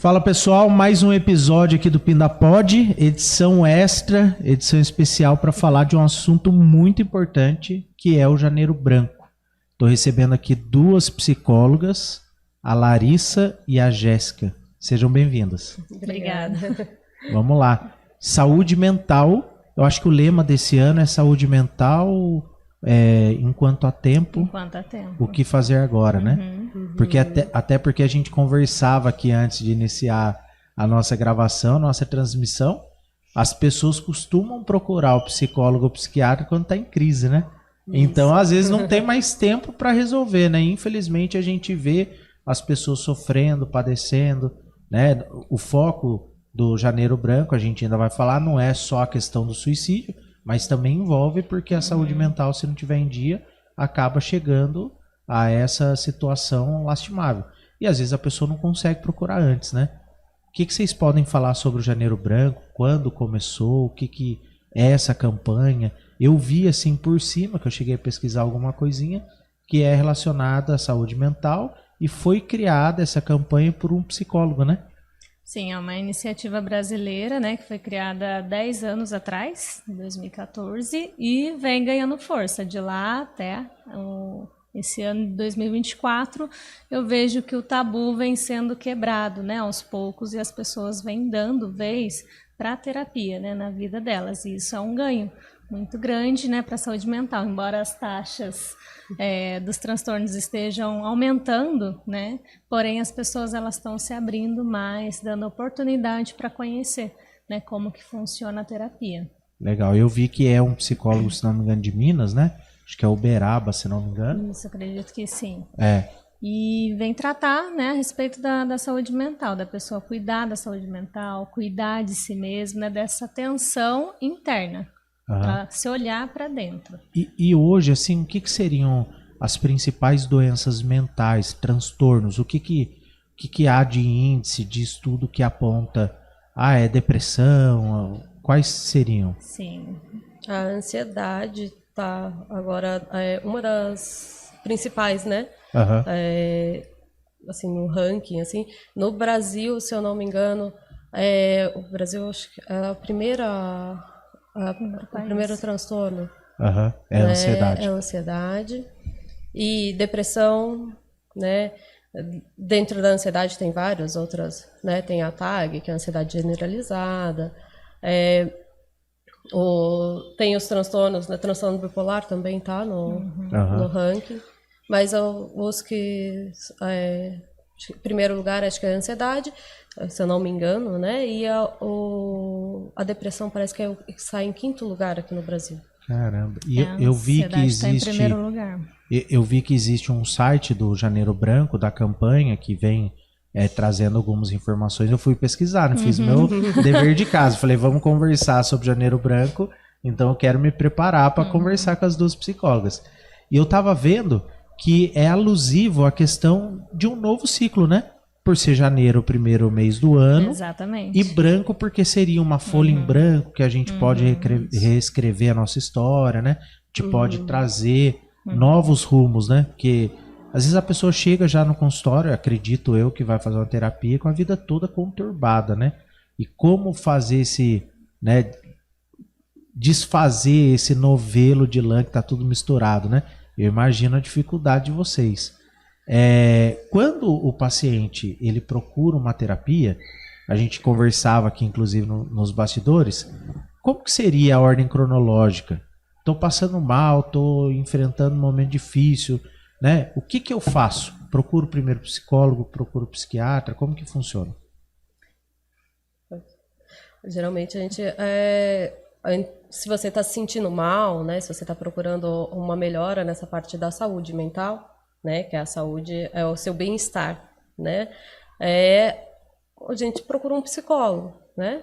Fala pessoal, mais um episódio aqui do Pindapod, edição extra, edição especial para falar de um assunto muito importante que é o Janeiro Branco. Estou recebendo aqui duas psicólogas, a Larissa e a Jéssica. Sejam bem-vindas. Obrigada. Vamos lá. Saúde mental, eu acho que o lema desse ano é saúde mental enquanto há tempo. Enquanto há tempo. O que fazer agora, né? Porque até porque a gente conversava aqui antes de iniciar a nossa gravação, nossa transmissão, as pessoas costumam procurar o psicólogo ou o psiquiatra quando está em crise, né? Isso. Então, às vezes, não tem mais tempo para resolver, né? Infelizmente, a gente vê as pessoas sofrendo, padecendo, né? O foco do Janeiro Branco, a gente ainda vai falar, não é só a questão do suicídio, mas também envolve porque a saúde mental, se não tiver em dia, acaba chegando a essa situação lastimável. E às vezes a pessoa não consegue procurar antes, né? O que vocês podem falar sobre o Janeiro Branco? Quando começou? O que é essa campanha? Eu vi assim por cima, que eu cheguei a pesquisar alguma coisinha, que é relacionada à saúde mental e foi criada essa campanha por um psicólogo, né? Sim, é uma iniciativa brasileira, né, que foi criada há 10 anos atrás, em 2014, e vem ganhando força de lá até esse ano de 2024. Eu vejo que o tabu vem sendo quebrado, né, aos poucos, e as pessoas vêm dando vez para a terapia, né, na vida delas, e isso é um ganho muito grande, né, para a saúde mental, embora as taxas dos transtornos estejam aumentando, né, porém as pessoas elas estão se abrindo mais, dando oportunidade para conhecer, né, como que funciona a terapia. Legal, eu vi que é um psicólogo, se não me engano, de Minas, né? Acho que é Uberaba, se não me engano. Isso, acredito que sim. É. E vem tratar, né, a respeito da saúde mental, da pessoa cuidar da saúde mental, cuidar de si mesma, né, dessa atenção interna. Para se olhar para dentro. E hoje, assim, o que seriam as principais doenças mentais, transtornos? O que há de índice, de estudo que aponta? É depressão? Quais seriam? Sim. A ansiedade tá agora uma das principais, né? Assim, no ranking, assim. No Brasil, se eu não me engano, o Brasil acho que é a primeira... O primeiro transtorno é a ansiedade. É a ansiedade. E depressão, né? Dentro da ansiedade tem várias outras, né? Tem a TAG, que é a ansiedade generalizada. Tem os transtornos, né? Transtorno bipolar também tá no ranking. Mas os que... em primeiro lugar, acho que é a ansiedade, se eu não me engano, né? E a depressão parece que sai em quinto lugar aqui no Brasil. Caramba. E eu vi que existe... Tá em primeiro lugar. Eu vi que existe um site do Janeiro Branco, da campanha, que vem trazendo algumas informações. Eu fui pesquisar, né? Fiz meu dever de casa. Falei, vamos conversar sobre Janeiro Branco, então eu quero me preparar para conversar com as duas psicólogas. E eu estava vendo que é alusivo à questão de um novo ciclo, né? Por ser janeiro, o primeiro mês do ano. Exatamente. E branco porque seria uma folha em branco que a gente pode reescrever a nossa história, né? A gente pode trazer novos rumos, né? Porque às vezes a pessoa chega já no consultório, acredito eu, que vai fazer uma terapia com a vida toda conturbada, né? E como fazer né? Desfazer esse novelo de lã que tá tudo misturado, né? Eu imagino a dificuldade de vocês. Quando o paciente ele procura uma terapia, a gente conversava aqui inclusive nos bastidores, como que seria a ordem cronológica? Estou passando mal, estou enfrentando um momento difícil, né? O que eu faço? Procuro primeiro psicólogo, procuro psiquiatra? Como que funciona? Geralmente a gente... se você está se sentindo mal, né? Se você está procurando uma melhora nessa parte da saúde mental, né? Que é a saúde, é o seu bem-estar, né? A gente procura um psicólogo, né?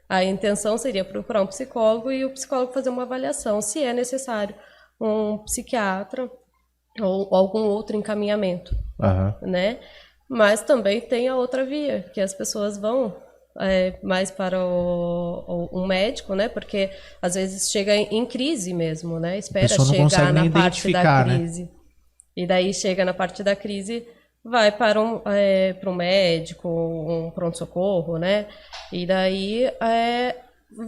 A intenção seria procurar um psicólogo e o psicólogo fazer uma avaliação, se é necessário um psiquiatra ou algum outro encaminhamento, né? Mas também tem a outra via, que as pessoas vão mais para um médico, né? Porque às vezes chega em crise mesmo, né? Espera chegar na parte da crise. Né? E daí chega na parte da crise, vai para um médico, um pronto-socorro, né? E daí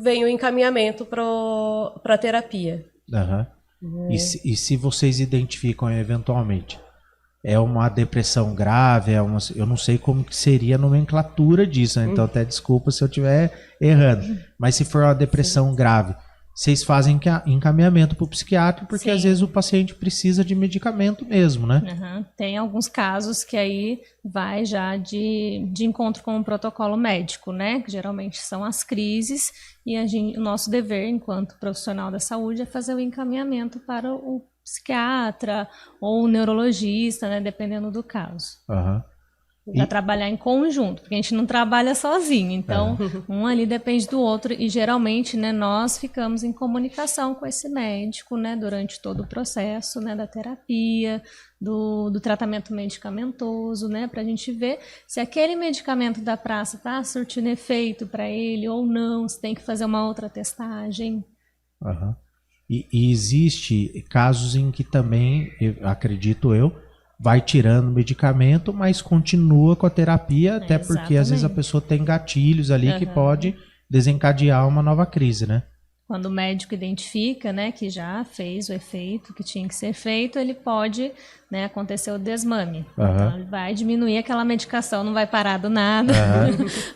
vem o encaminhamento para terapia. Uhum. E se vocês identificam eventualmente, é uma depressão grave, eu não sei como que seria a nomenclatura disso, né? Então até desculpa se eu estiver errando. Mas se for uma depressão grave, vocês fazem encaminhamento para o psiquiatra, porque às vezes o paciente precisa de medicamento mesmo, né? Uhum. Tem alguns casos que aí vai já de encontro com o protocolo médico, né? Que geralmente são as crises, e o nosso dever enquanto profissional da saúde é fazer o encaminhamento para o psiquiatra ou o neurologista, né? Dependendo do caso. Para trabalhar em conjunto, porque a gente não trabalha sozinho, então um ali depende do outro, e geralmente, né, nós ficamos em comunicação com esse médico, né, durante todo o processo, né, da terapia, do tratamento medicamentoso, né, para a gente ver se aquele medicamento da praça está surtindo efeito para ele ou não, se tem que fazer uma outra testagem. E existe casos em que também, acredito eu, vai tirando medicamento, mas continua com a terapia, até porque às vezes a pessoa tem gatilhos ali que pode desencadear uma nova crise, né? Quando o médico identifica, né, que já fez o efeito que tinha que ser feito, ele pode, né, acontecer o desmame. Então ele vai diminuir aquela medicação, não vai parar do nada,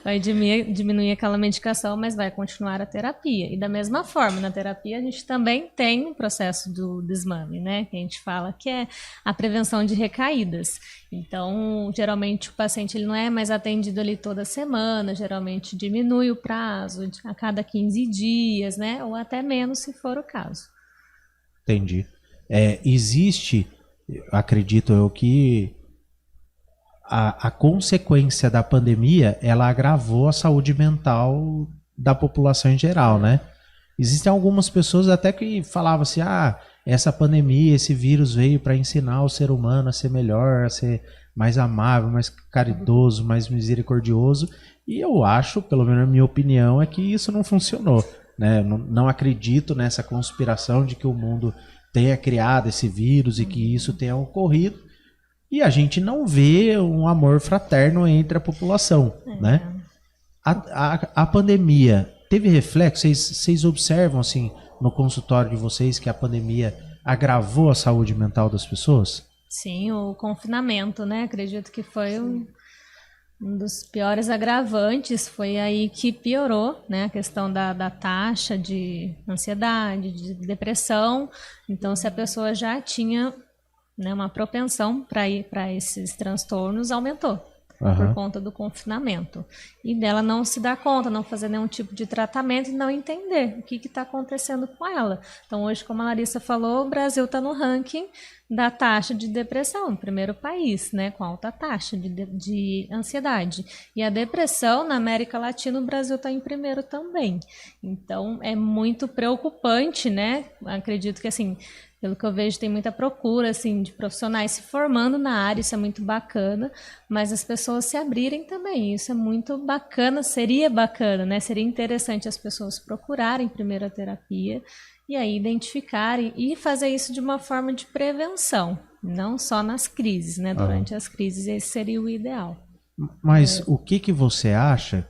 vai diminuir aquela medicação, mas vai continuar a terapia. E da mesma forma, na terapia a gente também tem um processo do desmame, né, que a gente fala que é a prevenção de recaídas. Então, geralmente o paciente ele não é mais atendido ali toda semana, geralmente diminui o prazo a cada 15 dias, né, ou até menos se for o caso. Entendi. Existe, acredito eu, que a consequência da pandemia, ela agravou a saúde mental da população em geral, né? Existem algumas pessoas até que falavam assim, essa pandemia, esse vírus veio para ensinar o ser humano a ser melhor, a ser mais amável, mais caridoso, mais misericordioso. E eu acho, pelo menos a minha opinião, é que isso não funcionou, né? Não acredito nessa conspiração de que o mundo tenha criado esse vírus e que isso tenha ocorrido. E a gente não vê um amor fraterno entre a população, né? A pandemia teve reflexo? Vocês observam, assim, no consultório de vocês que a pandemia agravou a saúde mental das pessoas? Sim, o confinamento, né? Acredito que foi um dos piores agravantes, foi aí que piorou, né? A questão da taxa de ansiedade, de depressão. Então, se a pessoa já tinha, né, uma propensão para ir para esses transtornos, aumentou. Por conta do confinamento. E dela não se dar conta, não fazer nenhum tipo de tratamento e não entender o que está acontecendo com ela. Então, hoje, como a Larissa falou, o Brasil está no ranking da taxa de depressão, primeiro país, né, com alta taxa de ansiedade. E a depressão, na América Latina, o Brasil está em primeiro também. Então, é muito preocupante, né? Acredito que, assim, pelo que eu vejo, tem muita procura, assim, de profissionais se formando na área, isso é muito bacana, mas as pessoas se abrirem também, isso é muito bacana, seria bacana, né? Seria interessante as pessoas procurarem primeiro a terapia e aí identificarem e fazer isso de uma forma de prevenção, não só nas crises, né? Durante as crises, esse seria o ideal. Mas o que você acha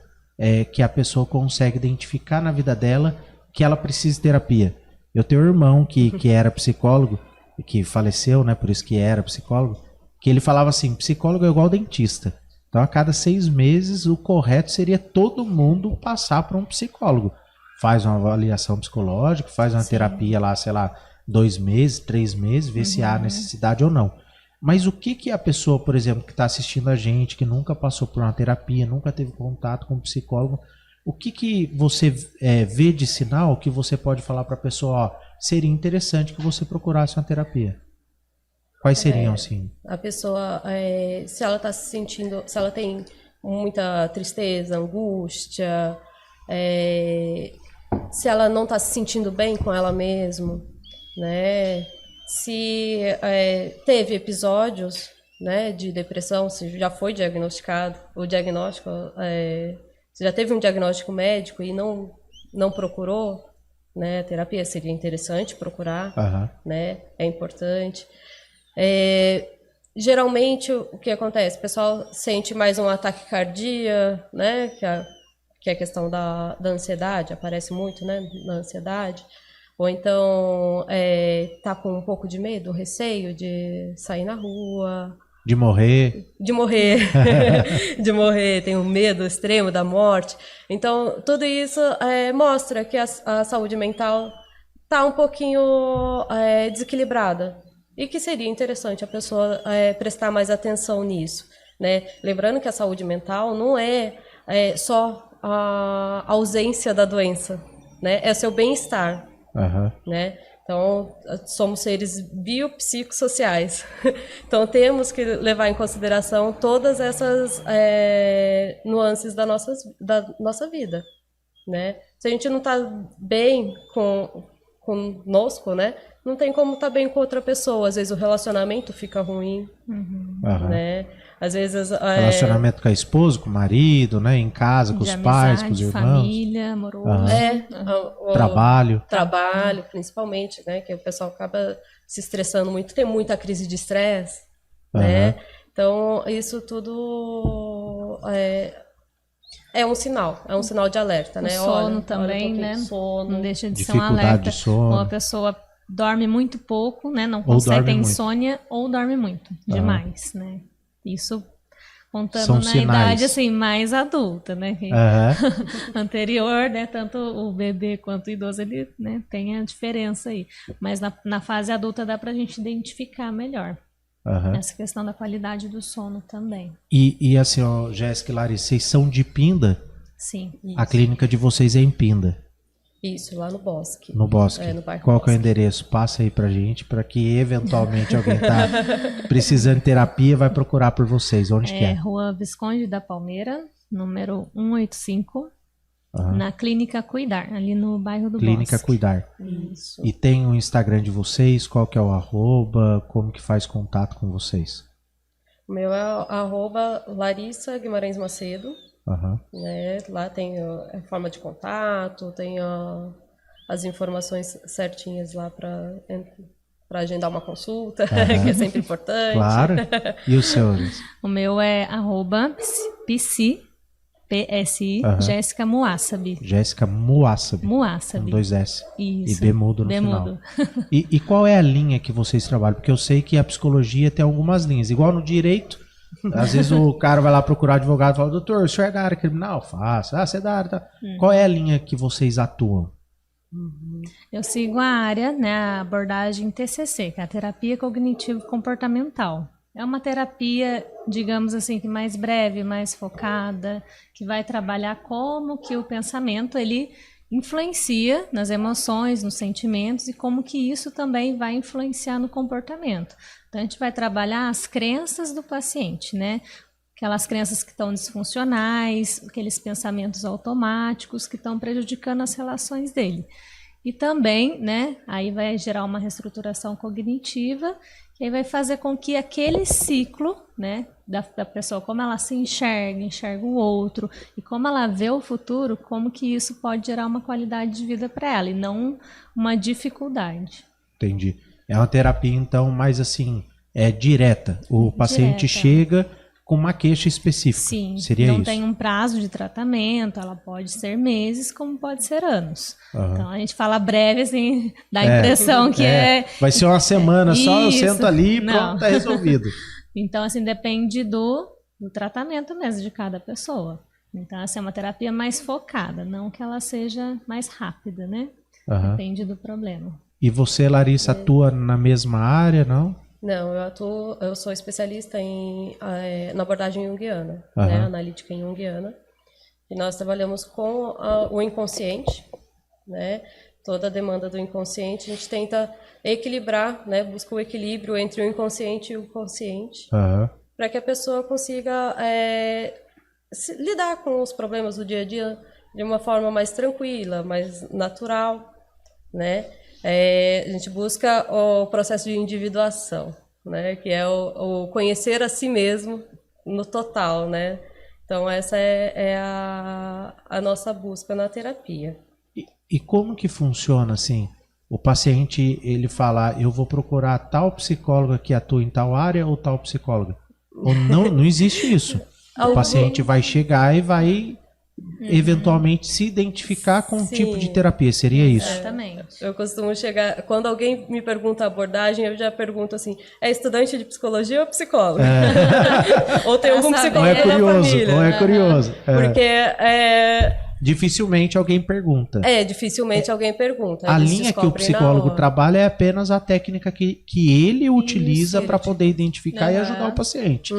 que a pessoa consegue identificar na vida dela que ela precisa de terapia? Eu tenho um irmão que era psicólogo, que faleceu, né? Por isso que era psicólogo, que ele falava assim, psicólogo é igual dentista. Então, a cada 6 meses, o correto seria todo mundo passar para um psicólogo. Faz uma avaliação psicológica, faz uma terapia lá, sei lá, 2 meses, 3 meses, ver se há necessidade ou não. Mas o que a pessoa, por exemplo, que está assistindo a gente, que nunca passou por uma terapia, nunca teve contato com um psicólogo, o que você vê de sinal que você pode falar para a pessoa, seria interessante que você procurasse uma terapia? Quais seriam, assim? A pessoa, se ela está se sentindo, se ela tem muita tristeza, angústia, se ela não está se sentindo bem com ela mesma, né? Se teve episódios, né, de depressão, se já foi diagnosticado, o diagnóstico, se já teve um diagnóstico médico e não procurou, né, terapia, seria interessante procurar, né? É importante. geralmente, o que acontece? O pessoal sente mais um ataque cardíaco, né? Que é a questão da ansiedade, aparece muito, né? Na ansiedade. Ou então tá com um pouco de medo, receio de sair na rua. De morrer. De morrer. De morrer, tem um medo extremo da morte. Então, tudo isso mostra que a saúde mental está um pouquinho desequilibrada. E que seria interessante a pessoa prestar mais atenção nisso, né? Lembrando que a saúde mental não é só a ausência da doença, né? É o seu bem-estar, né? Então, somos seres biopsicossociais. Então, temos que levar em consideração todas essas nuances da nossa vida, né? Se a gente não está bem conosco, né? Não tem como estar bem com outra pessoa. Às vezes o relacionamento fica ruim, né? Às vezes... Relacionamento com a esposa, com o marido, né? Em casa, com os pais, com os irmãos. Família, amoroso. Trabalho, principalmente, né? Que o pessoal acaba se estressando muito. Tem muita crise de estresse, né? Então, isso tudo é um sinal de alerta, né? O sono também, né? Sono. Não deixa de ser um alerta. De sono. Uma pessoa dorme muito pouco, né? Não consegue ter insônia ou dorme muito, demais, né? Isso contando São na sinais. Idade assim mais adulta, né? Anterior, né? Tanto o bebê quanto o idoso, ele, né, tem a diferença aí. Mas na fase adulta dá pra gente identificar melhor. Essa questão da qualidade do sono também. E assim, ó, Jéssica e Larissa, vocês são de Pinda? Sim. Isso. A clínica de vocês é em Pinda? Isso, lá no Bosque. No Bosque. No bairro Qual Bosque. que é o endereço? Passa aí pra gente, para que eventualmente alguém tá precisando de terapia, vai procurar por vocês. Onde que é? Rua Visconde da Palmeira, número 185, na Clínica Cuidar, ali no bairro do Clínica Bosque. Cuidar. Isso. E tem o Instagram de vocês, qual que é o @, como que faz contato com vocês? O meu é @Larissa Guimarães Macedo. Né? Lá tem a forma de contato, tem as informações certinhas lá para agendar uma consulta, que é sempre importante. Claro. E os senhores? O meu é @psi, Jéssica Muassabi. Jéssica Muassabi. Muassabi. Com 2 S. Isso. E B mudo no final. E qual é a linha que vocês trabalham? Porque eu sei que a psicologia tem algumas linhas. Igual no direito, às vezes o cara vai lá procurar advogado e fala: doutor, o senhor é da área criminal? Faço. Você é da área... Tá. Qual é a linha que vocês atuam? Eu sigo a área, né, a abordagem TCC, que é a terapia cognitivo-comportamental. É uma terapia, digamos assim, que mais breve, mais focada, que vai trabalhar como que o pensamento ele influencia nas emoções, nos sentimentos e como que isso também vai influenciar no comportamento. Então a gente vai trabalhar as crenças do paciente, né? Aquelas crenças que estão disfuncionais, aqueles pensamentos automáticos que estão prejudicando as relações dele. E também, né, aí vai gerar uma reestruturação cognitiva, que aí vai fazer com que aquele ciclo, né, da pessoa, como ela se enxerga o outro, e como ela vê o futuro, como que isso pode gerar uma qualidade de vida para ela, e não uma dificuldade. Entendi. É uma terapia, então, mais assim, direta. O paciente chega com uma queixa específica. Sim, seria não isso? tem um prazo de tratamento, ela pode ser meses, como pode ser anos. Então a gente fala breve, assim, dá a impressão que vai ser uma semana só, eu isso. sento ali e pronto, tá resolvido. Então, assim, depende do tratamento mesmo de cada pessoa. Então, essa é uma terapia mais focada, não que ela seja mais rápida, né? Depende do problema. E você, Larissa, atua na mesma área, não? Não, eu sou especialista na abordagem junguiana, né, analítica junguiana, e nós trabalhamos com o inconsciente, né, toda a demanda do inconsciente, a gente tenta equilibrar, né, busca o equilíbrio entre o inconsciente e o consciente, para que a pessoa consiga lidar com os problemas do dia a dia de uma forma mais tranquila, mais natural, né. A gente busca o processo de individuação, né, que é o conhecer a si mesmo no total, né? Então essa é a nossa busca na terapia. E como que funciona assim? o paciente ele falar, eu vou procurar tal psicóloga que atua em tal área ou tal psicóloga? Ou não existe isso. O paciente vai chegar e vai eventualmente se identificar com um tipo de terapia, seria isso? Exatamente. Eu costumo chegar, quando alguém me pergunta a abordagem, eu já pergunto assim, é estudante de psicologia ou psicólogo? Ou tem algum psicólogo na família? Ou é curioso. Porque dificilmente alguém pergunta. Dificilmente alguém pergunta. A linha que o psicólogo trabalha é apenas a técnica que ele utiliza para poder identificar e ajudar o paciente.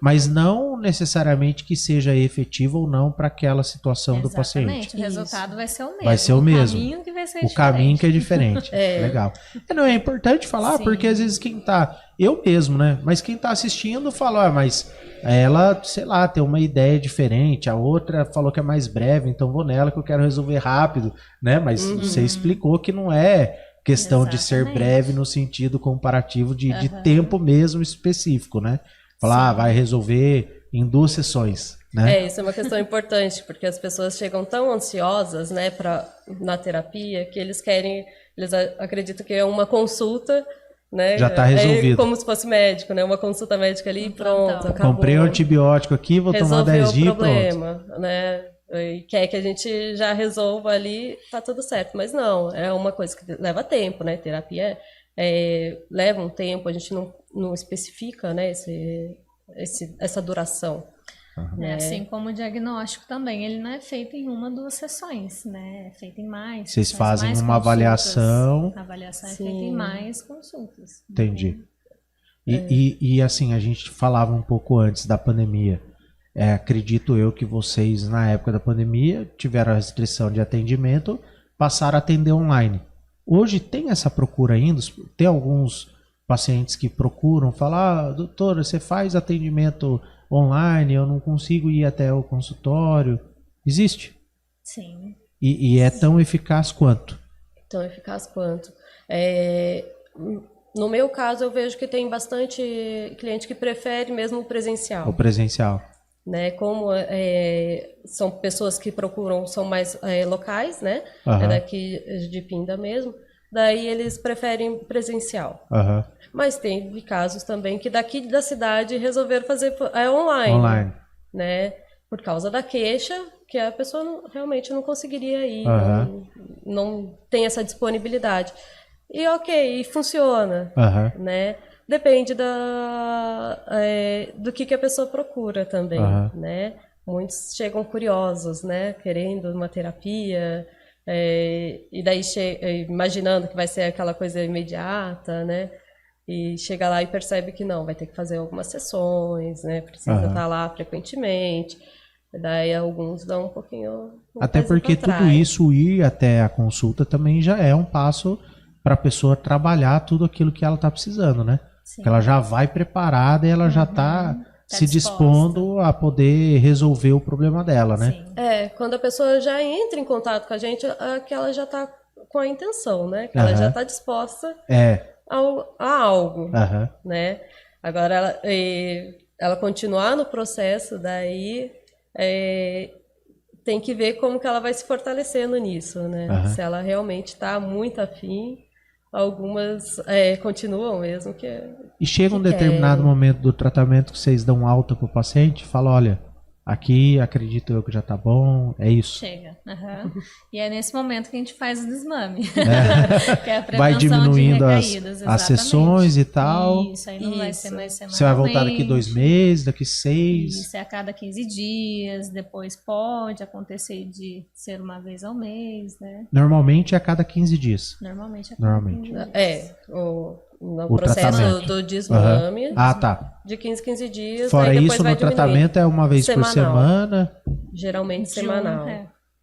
Mas não necessariamente que seja efetivo ou não para aquela situação do paciente. O resultado vai ser o mesmo. Vai ser o mesmo. Caminho que vai ser o caminho que é diferente. Legal. Não, é importante falar, porque às vezes quem tá... Eu mesmo, né? Mas quem tá assistindo fala, mas ela, sei lá, tem uma ideia diferente, a outra falou que é mais breve, então vou nela que eu quero resolver rápido, né? Mas você explicou que não é questão de ser breve no sentido comparativo de tempo mesmo específico, né? Falar, vai resolver em 2 sessões, né? Isso é uma questão importante, porque as pessoas chegam tão ansiosas, né, na terapia, que eles acreditam que é uma consulta, né? Já está resolvido. Como se fosse médico, né? Uma consulta médica ali, pronto, acabou. Comprei um antibiótico aqui, vou tomar 10 dias e pronto. Resolveu o problema, né? E quer que a gente já resolva ali, tá tudo certo. Mas não, é uma coisa que leva tempo, né? Terapia leva um tempo, a gente não especifica, né? Essa duração. Né? Assim como o diagnóstico também, ele não é feito em 1, 2 sessões, né? É feito em mais. Vocês fazem uma avaliação. A avaliação é feita em mais consultas. Entendi. E assim, a gente falava um pouco antes da pandemia. Acredito eu que vocês, na época da pandemia, tiveram a restrição de atendimento, passaram a atender online. Hoje tem essa procura ainda? Tem alguns pacientes que procuram falar, doutora, você faz atendimento online, eu não consigo ir até o consultório. Existe? Sim. E é tão eficaz quanto? Tão eficaz quanto. No meu caso, eu vejo que tem bastante cliente que prefere mesmo o presencial. O presencial. Né? Como são pessoas que procuram, são mais locais, né? É daqui de Pinda mesmo. Daí eles preferem presencial. Mas tem casos também que daqui da cidade resolveram fazer online. Né? Por causa da queixa, que a pessoa realmente não conseguiria ir, não tem essa disponibilidade. E ok, funciona. Né? Depende do que a pessoa procura também. Né? Muitos chegam curiosos, né? Querendo uma terapia... e daí imaginando que vai ser aquela coisa imediata, né? E chega lá e percebe que não, vai ter que fazer algumas sessões, né? Precisa estar lá frequentemente. Daí alguns dão um pouquinho... Até porque tudo isso, ir até a consulta também já é um passo para a pessoa trabalhar tudo aquilo que ela está precisando, né? Porque ela já vai preparada e ela já está... se dispondo a poder resolver o problema dela, né? Sim. Quando a pessoa já entra em contato com a gente, que ela já está com a intenção, né? Que ela já está disposta a algo, né? Agora, ela continuar no processo, daí tem que ver como que ela vai se fortalecendo nisso, né? Se ela realmente está muito afim, algumas continuam mesmo. E chega um determinado momento do tratamento que vocês dão alta para o paciente e falam, olha, aqui acredito eu que já tá bom, é isso. Chega. E é nesse momento que a gente faz o desmame. Que é a prevenção vai diminuindo de as sessões e tal. Isso, aí não vai ser mais semanalmente. Você vai voltar daqui 2 meses, daqui 6. Isso é a cada 15 dias, depois pode acontecer de ser uma vez ao mês, né? Normalmente é a cada 15 dias. Normalmente é a cada 15 dias. No processo do desmame, de 15 dias. Fora aí isso, no tratamento é uma vez por semana. Geralmente semanal.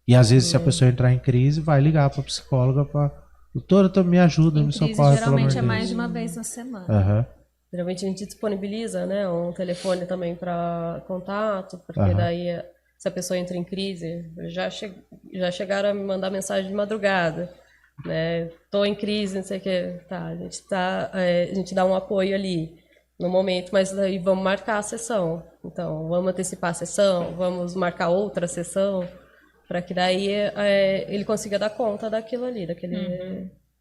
E às vezes, se a pessoa entrar em crise, vai ligar para a psicóloga para... Doutora, me ajuda, me socorre. Geralmente é mais de uma vez na semana. Geralmente a gente disponibiliza, né, um telefone também para contato, porque daí, se a pessoa entra em crise, já chegaram a me mandar mensagem de madrugada. Né? Tô em crise, não sei o que, a gente dá um apoio ali no momento, mas daí vamos marcar a sessão, então vamos antecipar a sessão, vamos marcar outra sessão, para que daí ele consiga dar conta daquilo ali,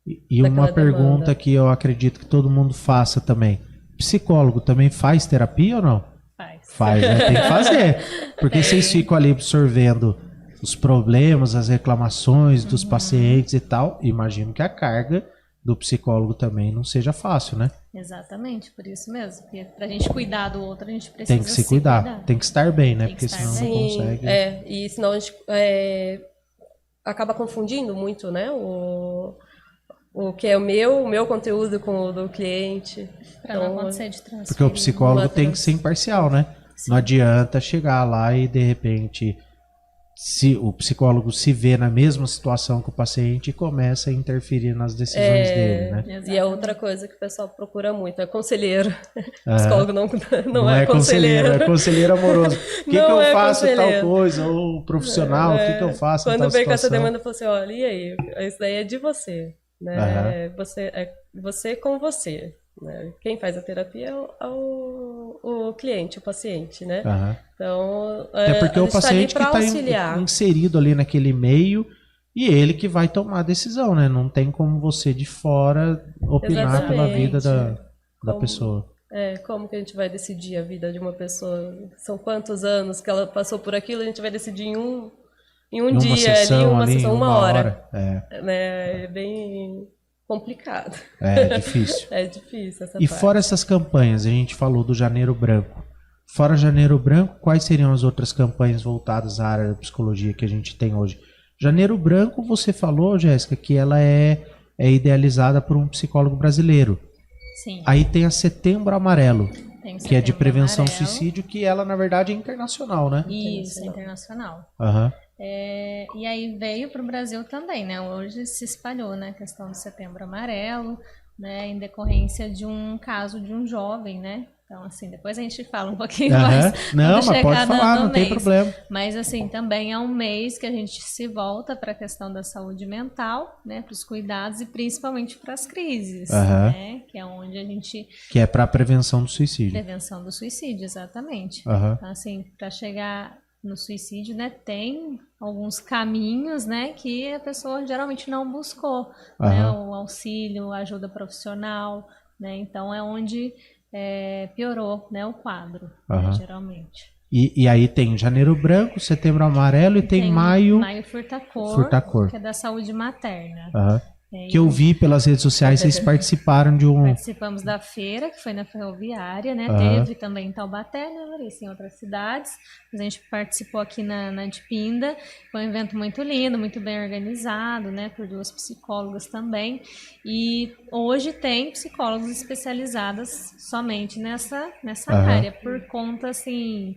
E uma pergunta que eu acredito que todo mundo faça também. Psicólogo também faz terapia ou não? Faz, né? Tem que fazer. Porque vocês ficam ali absorvendo os problemas, as reclamações dos pacientes e tal. Imagino que a carga do psicólogo também não seja fácil, né? Exatamente, por isso mesmo. Porque pra gente cuidar do outro, a gente precisa tem que se cuidar. Tem que estar bem, né? Porque senão não consegue. E senão a gente acaba confundindo muito, né? O que é o meu conteúdo com o do cliente. Pra não acontecer de transferir. Porque o psicólogo tem que ser imparcial, né? Sim. Não adianta chegar lá e de repente se o psicólogo se vê na mesma situação que o paciente e começa a interferir nas decisões dele, né? Exatamente. E é outra coisa que o pessoal procura muito, é conselheiro. O psicólogo não é conselheiro. É conselheiro amoroso. O que eu faço tal coisa? Ou profissional, o que eu faço em tal situação? Quando vem com essa demanda, eu falo assim, olha, e aí? Isso daí é de você. Né? Você com você. Né? Quem faz a terapia é o cliente, o paciente, né? Então, até porque o paciente que está inserido ali naquele meio e ele que vai tomar a decisão, né? Não tem como você de fora opinar pela vida da pessoa. Como que a gente vai decidir a vida de uma pessoa? São quantos anos que ela passou por aquilo, a gente vai decidir em um dia, sessão, uma sessão, uma hora. É bem complicado. É difícil. É difícil essa E parte. fora essas campanhas, a gente falou do Janeiro Branco. Fora Janeiro Branco, quais seriam as outras campanhas voltadas à área da psicologia que a gente tem hoje? Janeiro Branco, você falou, Jéssica, que ela é idealizada por um psicólogo brasileiro. Sim. Aí tem a Setembro Amarelo, que é de prevenção ao amarelo. Suicídio, que ela, na verdade, é internacional, né? Isso, é internacional. E aí veio para o Brasil também, né? Hoje se espalhou, né? A questão do Setembro Amarelo, né? Em decorrência de um caso de um jovem, né? Então, assim, depois a gente fala um pouquinho mais. Não, mas pode falar, não tem problema. Mas, assim, também é um mês que a gente se volta para a questão da saúde mental, né? Para os cuidados e principalmente para as crises, né? Que é onde a gente... Que é para a prevenção do suicídio. Prevenção do suicídio, exatamente. Então, assim, para chegar no suicídio, né? Tem alguns caminhos, né? Que a pessoa geralmente não buscou, né? O auxílio, a ajuda profissional, né? Então, é onde... piorou, né, o quadro, né, geralmente. E aí tem Janeiro Branco, Setembro Amarelo e tem Maio... Maio Furtacor, que é da saúde materna. Que eu vi pelas redes sociais, vocês participaram de um... Participamos da feira, que foi na Ferroviária, né? Teve também em Taubaté, né, Larissa, em outras cidades. Mas a gente participou aqui na de Pinda. Foi um evento muito lindo, muito bem organizado, né? Por 2 psicólogas também. E hoje tem psicólogos especializadas somente nessa área, por conta, assim...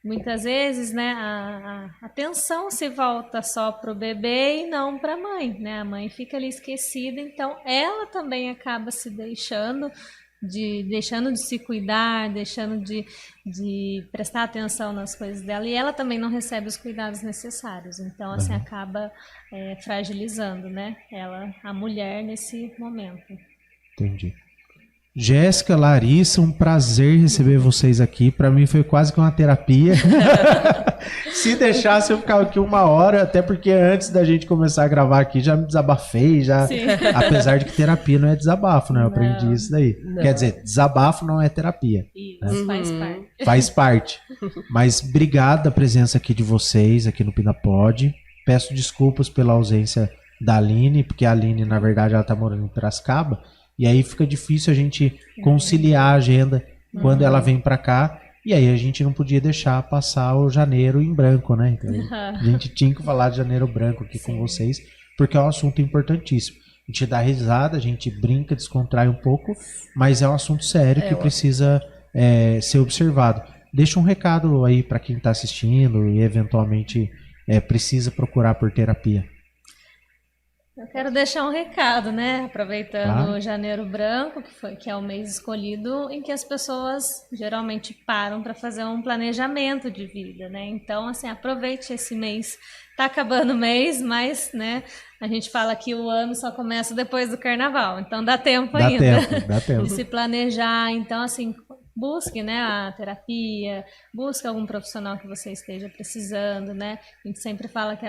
Muitas vezes, né, a atenção se volta só para o bebê e não para a mãe, né? A mãe fica ali esquecida, então ela também acaba se deixando de se cuidar, deixando de prestar atenção nas coisas dela, e ela também não recebe os cuidados necessários. Então, assim, acaba fragilizando, né, a mulher nesse momento. Entendi. Jéssica, Larissa, um prazer receber vocês aqui. Para mim foi quase que uma terapia. Se deixasse eu ficava aqui 1 hora, até porque antes da gente começar a gravar aqui já me desabafei, apesar de que terapia não é desabafo, né? Eu aprendi isso daí. Não. Quer dizer, desabafo não é terapia. Isso, faz parte. Faz parte. Mas obrigado a presença aqui de vocês, aqui no Pinapod. Peço desculpas pela ausência da Aline, porque a Aline, na verdade, ela tá morando em Piracicaba. E aí fica difícil a gente conciliar a agenda quando ela vem para cá. E aí a gente não podia deixar passar o Janeiro em branco, né? Então, a gente tinha que falar de Janeiro Branco aqui com vocês, porque é um assunto importantíssimo. A gente dá risada, a gente brinca, descontrai um pouco, mas é um assunto sério que precisa ser observado. Deixa um recado aí para quem está assistindo e eventualmente precisa procurar por terapia. Eu quero deixar um recado, né? Aproveitando o Janeiro Branco, que é o mês escolhido em que as pessoas geralmente param para fazer um planejamento de vida, né? Então, assim, aproveite esse mês. Tá acabando o mês, mas, né, a gente fala que o ano só começa depois do carnaval, então dá tempo ainda. Dá tempo. De se planejar. Então, assim, busque, né, a terapia, busque algum profissional que você esteja precisando, né? A gente sempre fala que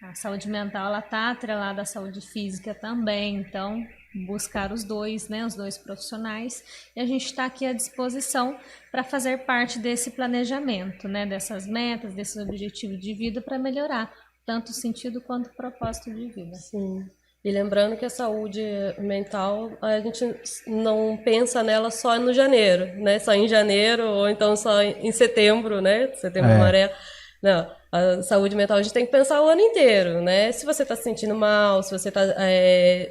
A saúde mental, ela está atrelada à saúde física também, então buscar os dois, né, os dois profissionais, e a gente está aqui à disposição para fazer parte desse planejamento, né, dessas metas, desses objetivos de vida para melhorar tanto o sentido quanto o propósito de vida. Sim. E lembrando que a saúde mental, a gente não pensa nela só no janeiro, né? Só em janeiro ou então só em setembro, né? Setembro amarelo. Não, a saúde mental a gente tem que pensar o ano inteiro, né? Se você está se sentindo mal, se você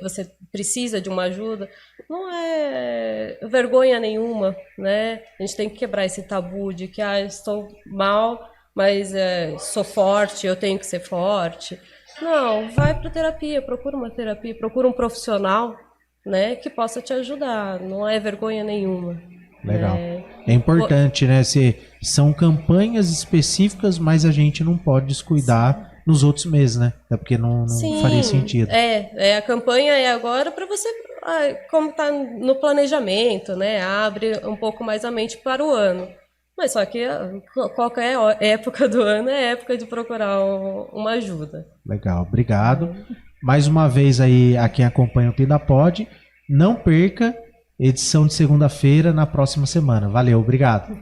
você precisa de uma ajuda, não é vergonha nenhuma, né? A gente tem que quebrar esse tabu de que estou mal, mas sou forte, eu tenho que ser forte. Não, vai para terapia, procura uma terapia, procura um profissional, né, que possa te ajudar. Não é vergonha nenhuma. Legal. É importante, né? São campanhas específicas, mas a gente não pode descuidar nos outros meses, né? Até porque não faria sentido. A campanha é agora para você, como está no planejamento, né? Abre um pouco mais a mente para o ano. Mas só que qualquer época do ano é época de procurar uma ajuda. Legal, obrigado. Mais uma vez aí, a quem acompanha o PindaPod, não perca edição de segunda-feira na próxima semana. Valeu, obrigado.